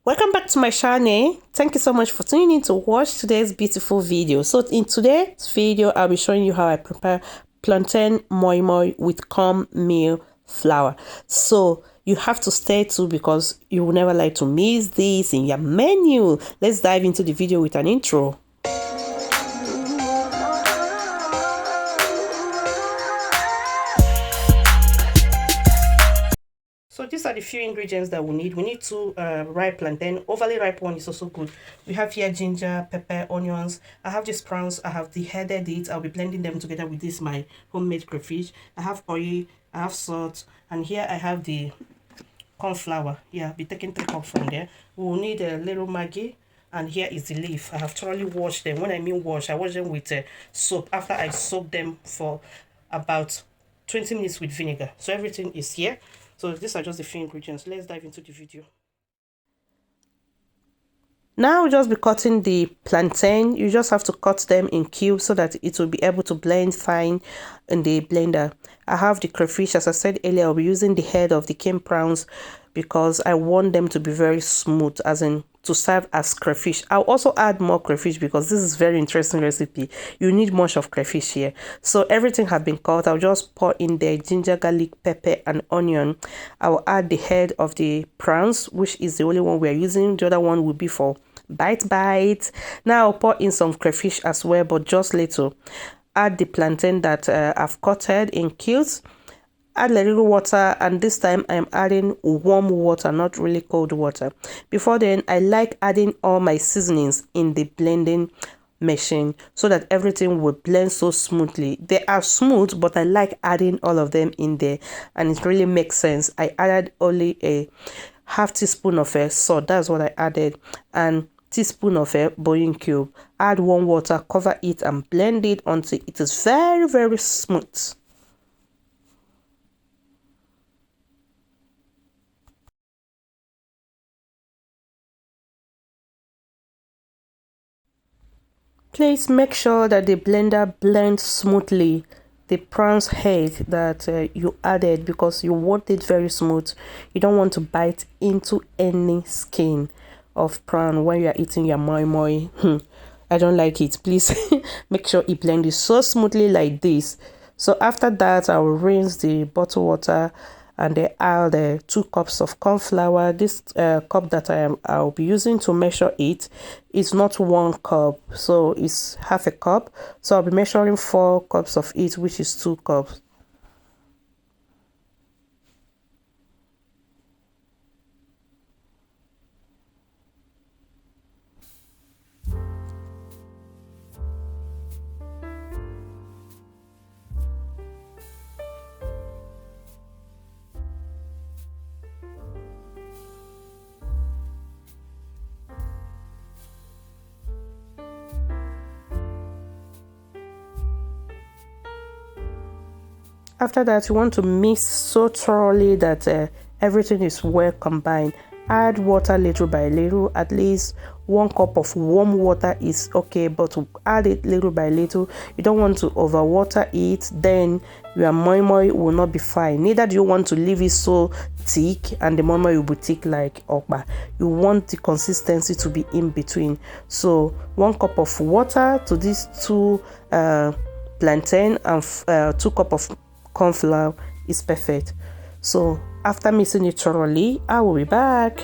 Welcome back to my channel. Thank you so much for tuning in to watch today's beautiful video. So in today's video, I'll be showing you how I prepare plantain moimoi with cornmeal flour. So you have to stay tuned because you will never like to miss this in your menu. Let's dive into the video with an intro. So these are the few ingredients that we need. We need two ripe plantain. Overly ripe one is also good. We have here ginger, pepper, onions. I have these prawns. I have deheaded it. I'll be blending them together with this my homemade crayfish. I have oil. I have salt. And here I have the corn flour. Yeah, I'll be taking 3 cups from there. We will need a little Maggi. And here is the leaf. I have thoroughly washed them. When I mean wash, I wash them with soap after I soak them for about 20 minutes with vinegar. So everything is here. So these are just the few ingredients. Let's dive into the video. Now we'll just be cutting the plantain. You just have to cut them in cubes so that it will be able to blend fine in the blender. I have the crayfish. As I said earlier, I'll be using the head of the king prawns because I want them to be very smooth, as in to serve as crayfish. I'll also add more crayfish because this is very interesting recipe. You need much of crayfish here. So everything has been cut. I'll just pour in the ginger, garlic, pepper and onion. I will add the head of the prawns, which is the only one we're using. The other one will be for bite. Now I'll pour in some crayfish as well, but just little. Add the plantain that I've cutted in cubes. Add a little water, and this time I'm adding warm water, not really cold water. Before then, I like adding all my seasonings in the blending machine so that everything will blend so smoothly. They are smooth, but I like adding all of them in there, and it really makes sense. I added only a half teaspoon of salt. That's what I added, and teaspoon of boiling cube. Add warm water, cover it and blend it until it is very smooth. Please make sure that the blender blends smoothly the prawns head that you added, because you want it very smooth. You don't want to bite into any skin of prawn when you are eating your moimoi. I don't like it. Please make sure it blends so smoothly like this. So after that, I will rinse the bottled water and then add 2 cups of corn flour. This cup that I'll be using to measure it is not 1 cup, so it's half a cup. So I'll be measuring 4 cups of it, which is 2 cups. After that, you want to mix so thoroughly that everything is well combined. Add water little by little. At least 1 cup of warm water is okay, but add it little by little. You don't want to overwater it, then your moimoi will not be fine. Neither do you want to leave it so thick and the moimoi will be thick like okra. You want the consistency to be in between. So 1 cup of water to these 2 plantain and 2 cup of corn flour is perfect. So after mixing it thoroughly, I will be back.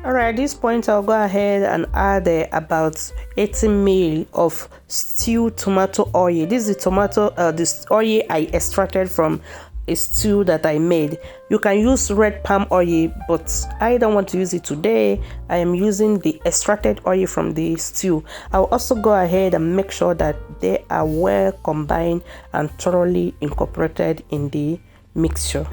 Alright, at this point I'll go ahead and add about 80 ml of stewed tomato oil. This is this oil I extracted from a stew that I made. You can use red palm oil, but I don't want to use it today. I am using the extracted oil from the stew. I'll also go ahead and make sure that they are well combined and thoroughly incorporated in the mixture.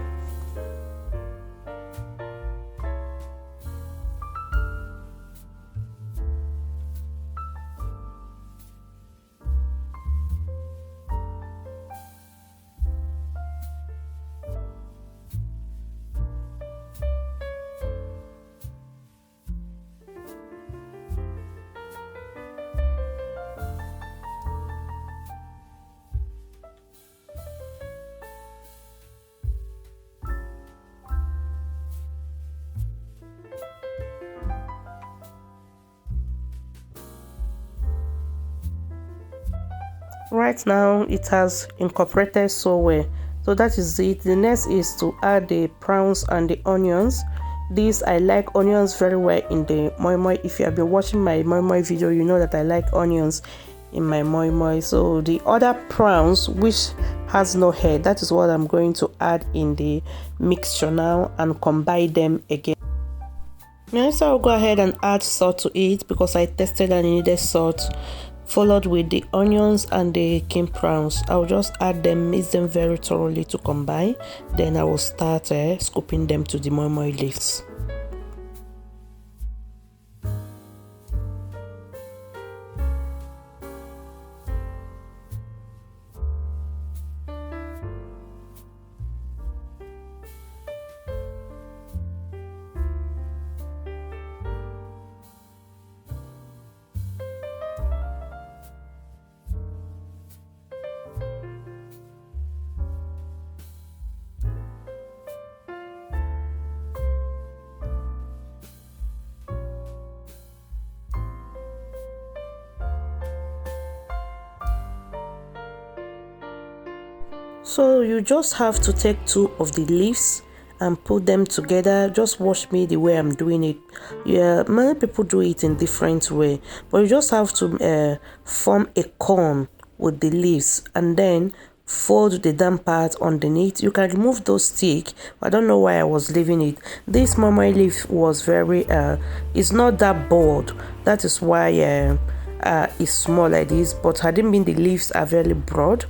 Right now it has incorporated so well, so that is it. The next is to add the prawns and the onions. This, I like onions very well in the moimoi. If you have been watching my moimoi video, you know that I like onions in my moimoi. So the other prawns which has no head, that is what I'm going to add in the mixture now and combine them again. Next, I'll go ahead and add salt to it because I tested and needed salt, followed with the onions and the king prawns. I'll just add them, mix them very thoroughly to combine. Then I will start scooping them to the moimoi leaves. So you just have to take two of the leaves and put them together. Just watch me the way I'm doing it. Yeah, many people do it in different way, but you just have to form a cone with the leaves and then fold the damp part underneath. You can remove those sticks. I don't know why I was leaving it. This moimoi leaf was very it's not that bold. That is why it's small like this, but had it been the leaves are very broad,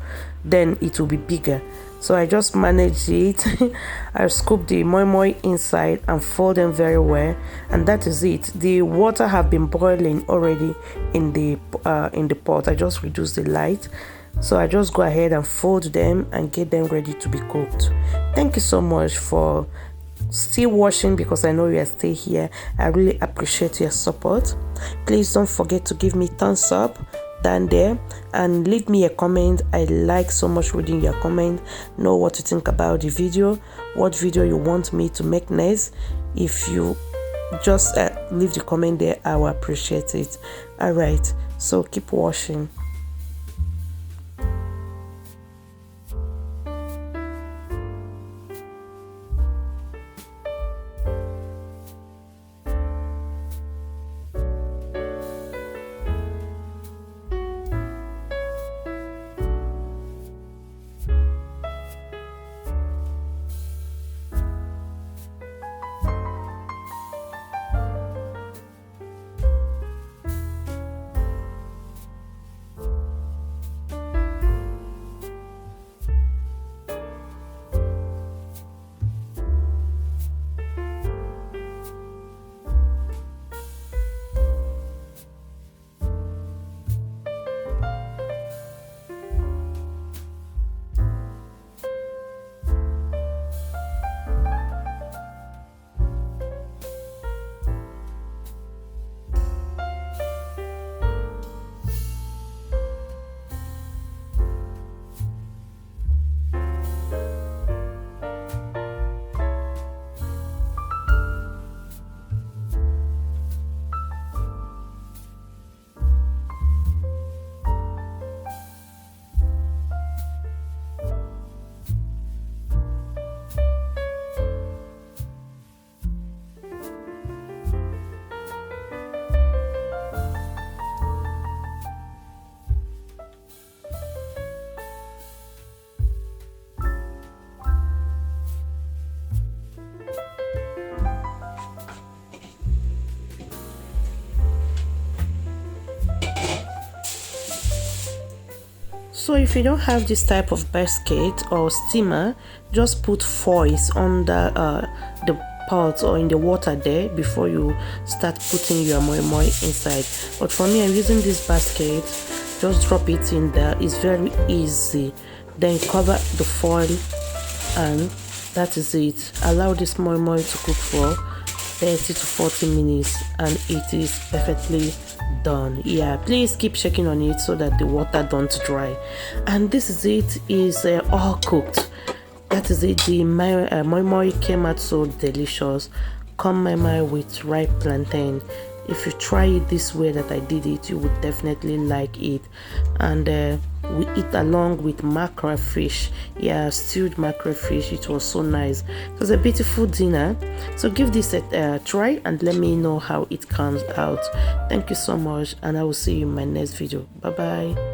then it will be bigger. So I just managed it. I scoop the moimoi inside and fold them very well, and that is it. The water have been boiling already in the pot. I just reduce the light, so I just go ahead and fold them and get them ready to be cooked. Thank you so much for still watching, because I know you are still here. I really appreciate your support. Please don't forget to give me thumbs up down there and leave me a comment. I like so much reading your comment. Know what you think about the video, what video you want me to make next. If you just leave the comment there, I will appreciate it. All right, so keep watching. So if you don't have this type of basket or steamer, just put foils under the pot or in the water there before you start putting your moimoi inside. But for me, I'm using this basket. Just drop it in there. It's very easy. Then cover the foil, and that is it. Allow this moimoi to cook for 30 to 40 minutes and it is perfectly done. Yeah, please keep checking on it so that the water don't dry. And this is it, is all cooked. That is it. The moimoi came out so delicious. Come moimoi with ripe plantain. If you try it this way that I did it, you would definitely like it. And we eat along with mackerel fish. Yeah, stewed mackerel fish. It was so nice. It was a beautiful dinner. So give this a try and let me know how it comes out. Thank you so much, and I will see you in my next video. Bye bye.